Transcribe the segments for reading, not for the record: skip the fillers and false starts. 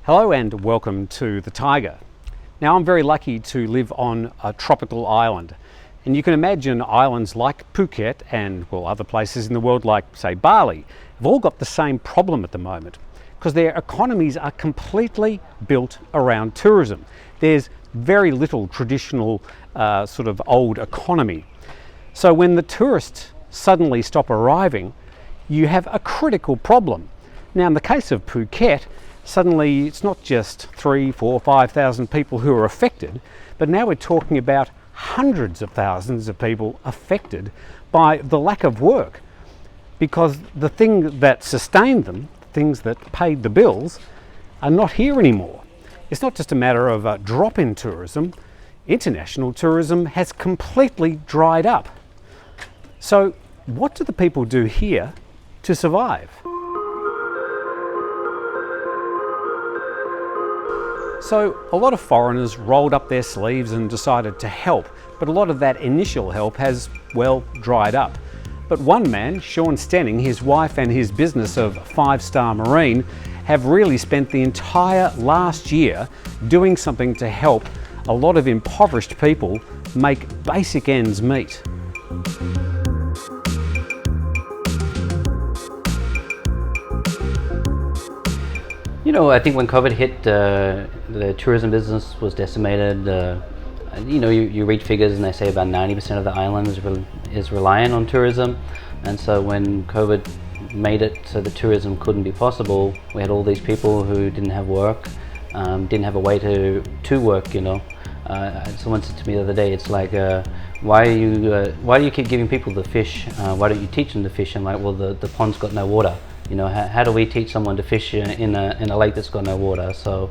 Hello and welcome to the Thaiger. Now I'm very lucky to live on a tropical island, and you can imagine islands like Phuket and other places in the world like say Bali have all got the same problem at the moment because their economies are completely built around tourism. There's very little traditional sort of old economy. So when the tourists suddenly stop arriving, you have a critical problem. Now in the case of Phuket, suddenly it's not just 3,000, 4,000, 5,000 people who are affected, but now we're talking about hundreds of thousands of people affected by the lack of work, because the thing that sustained them, things that paid the bills, are not here anymore. It's not just a matter of a drop in tourism. International tourism has completely dried up. So what do the people do here to survive? So a lot of foreigners rolled up their sleeves and decided to help, but a lot of that initial help has, dried up. But one man, Shaun Stenning, his wife and his business of 5-Star Marine have really spent the entire last year doing something to help a lot of impoverished people make basic ends meet. I think when COVID hit, the tourism business was decimated. You read figures and they say about 90% of the island is reliant on tourism. And so when COVID made it so the tourism couldn't be possible, we had all these people who didn't have work, didn't have a way to work. Someone said to me the other day, it's like, why do you keep giving people the fish? Why don't you teach them to fish? And like, well, the pond's got no water. How do we teach someone to fish in a lake that's got no water? So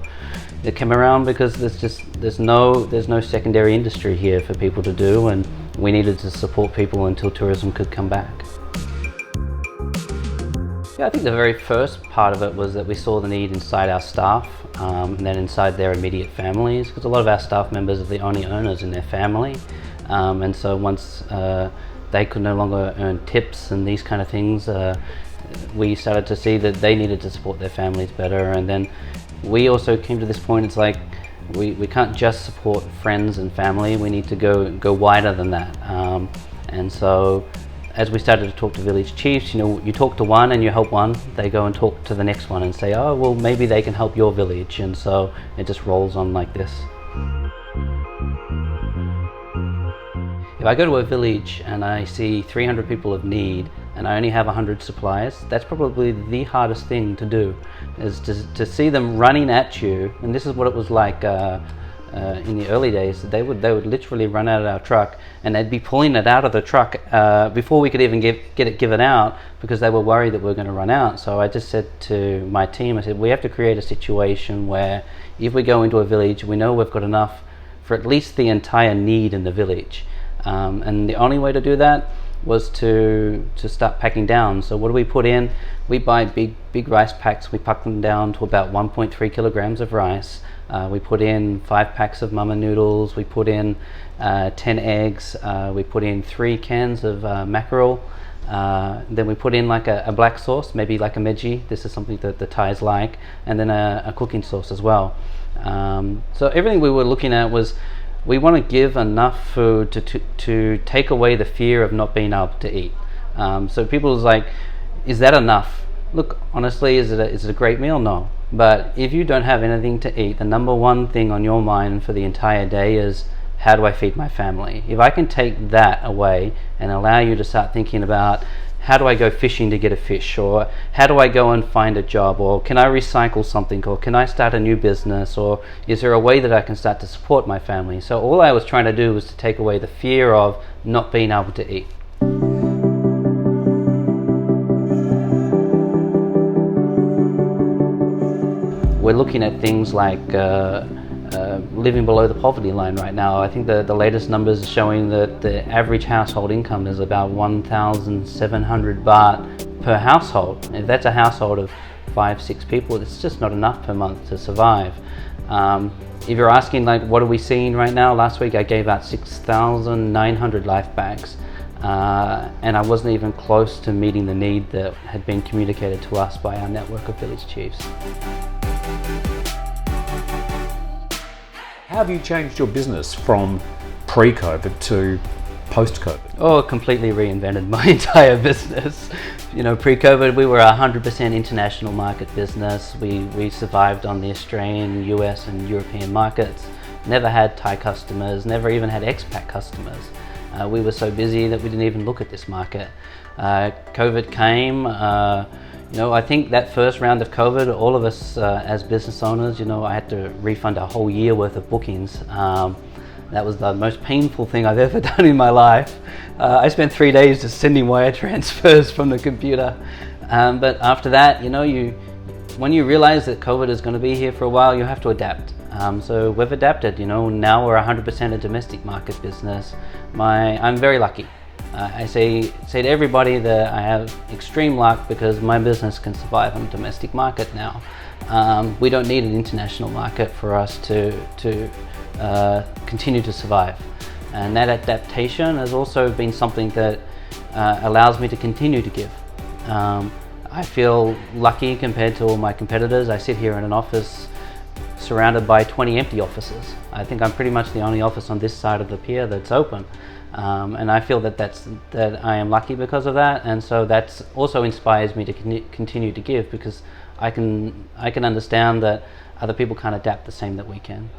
it came around because there's no secondary industry here for people to do, and we needed to support people until tourism could come back. Yeah, I think the very first part of it was that we saw the need inside our staff, and then inside their immediate families, because a lot of our staff members are the only earners in their family, and so once they could no longer earn tips and these kind of things, we started to see that they needed to support their families better. And then we also came to this point, it's like we can't just support friends and family, we need to go wider than that. And so as we started to talk to village chiefs, you talk to one and you help one, they go and talk to the next one and say, oh well, maybe they can help your village, and so it just rolls on like this. If I go to a village and I see 300 people of need and I only have 100 supplies, that's probably the hardest thing to do, is to see them running at you. And this is what it was like in the early days. They would literally run out of our truck and they'd be pulling it out of the truck before we could even get it given out, because they were worried that we were going to run out. So I just said to my team, I said, we have to create a situation where if we go into a village, we know we've got enough for at least the entire need in the village. And the only way to do that was to start packing down. So what do we put in? We buy big rice packs. We pack them down to about 1.3 kilograms of rice. We put in 5 packs of mama noodles. We put in 10 eggs. We put in 3 cans of mackerel. Then we put in like a black sauce, maybe like a meji. This is something that the Thais like, and then a cooking sauce as well. So everything we were looking at was, we want to give enough food to take away the fear of not being able to eat. So people was like, is that enough? Look, honestly, is it a great meal? No. But if you don't have anything to eat, the number one thing on your mind for the entire day is, how do I feed my family? If I can take that away and allow you to start thinking about, how do I go fishing to get a fish? Or how do I go and find a job? Or can I recycle something? Or can I start a new business? Or is there a way that I can start to support my family? So all I was trying to do was to take away the fear of not being able to eat. We're looking at things like living below the poverty line right now. I think the latest numbers are showing that the average household income is about 1,700 baht per household. If that's a household of 5-6 people, it's just not enough per month to survive. If you're asking like, what are we seeing right now? Last week I gave out 6,900 life bags, and I wasn't even close to meeting the need that had been communicated to us by our network of village chiefs. How have you changed your business from pre-COVID to post-COVID? Oh, completely reinvented my entire business. You know, pre-COVID we were a 100% international market business. We survived on the Australian, US and European markets. Never had Thai customers, never even had expat customers. We were so busy that we didn't even look at this market. COVID came, you know, I think that first round of COVID, all of us as business owners, you know, I had to refund a whole year worth of bookings. That was the most painful thing I've ever done in my life. I spent 3 days just sending wire transfers from the computer. But after that, you know, when you realize that COVID is going to be here for a while, you have to adapt. So we've adapted, you know, now we're 100% a domestic market business. I'm very lucky. I say to everybody that I have extreme luck because my business can survive on the domestic market now. We don't need an international market for us to continue to survive. And that adaptation has also been something that allows me to continue to give. I feel lucky compared to all my competitors. I sit here in an office surrounded by 20 empty offices. I think I'm pretty much the only office on this side of the pier that's open. And I feel that I am lucky because of that, and so that also inspires me to continue to give, because I can understand that other people can't adapt the same that we can.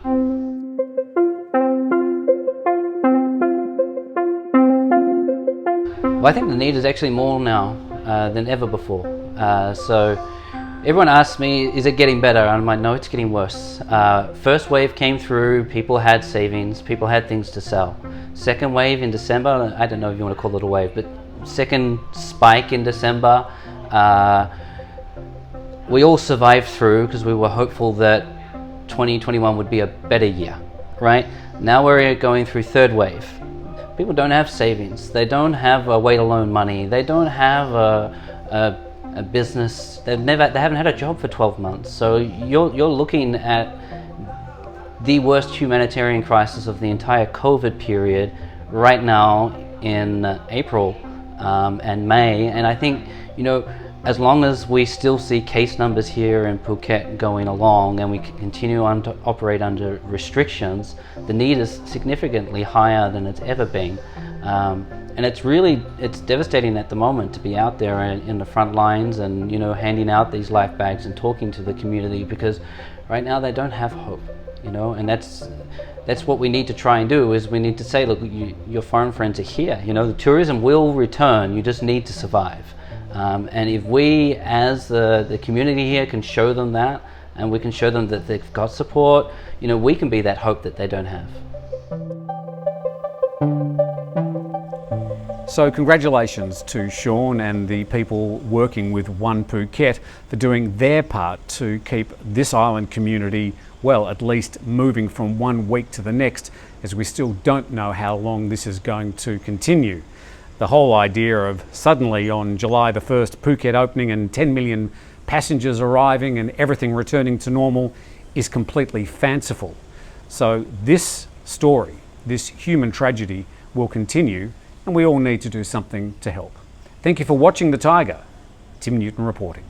Well, I think the need is actually more now than ever before. So everyone asks me, is it getting better? And I'm like, no, it's getting worse. First wave came through, people had savings, people had things to sell. Second wave in December, I don't know if you want to call it a wave, but second spike in December, we all survived through because we were hopeful that 2021 would be a better year, right? Now we're going through third wave. People don't have savings, they don't have a way to loan money, they don't have a business, they haven't had a job for 12 months. So you're looking at the worst humanitarian crisis of the entire COVID period right now in April and May. And I think, you know, as long as we still see case numbers here in Phuket going along and we continue on to operate under restrictions, the need is significantly higher than it's ever been. And it's devastating at the moment to be out there in the front lines and, you know, handing out these life bags and talking to the community, because right now they don't have hope, you know, and that's what we need to try and do, is we need to say, look, your foreign friends are here, you know, the tourism will return, you just need to survive. And if we as the community here can show them that, and we can show them that they've got support, you know, we can be that hope that they don't have. So congratulations to Shaun and the people working with One Phuket for doing their part to keep this island community, well, at least moving from 1 week to the next, as we still don't know how long this is going to continue. The whole idea of suddenly on July the 1st, Phuket opening and 10 million passengers arriving and everything returning to normal is completely fanciful. So this story, this human tragedy, will continue, and we all need to do something to help. Thank you for watching The Thaiger. Tim Newton reporting.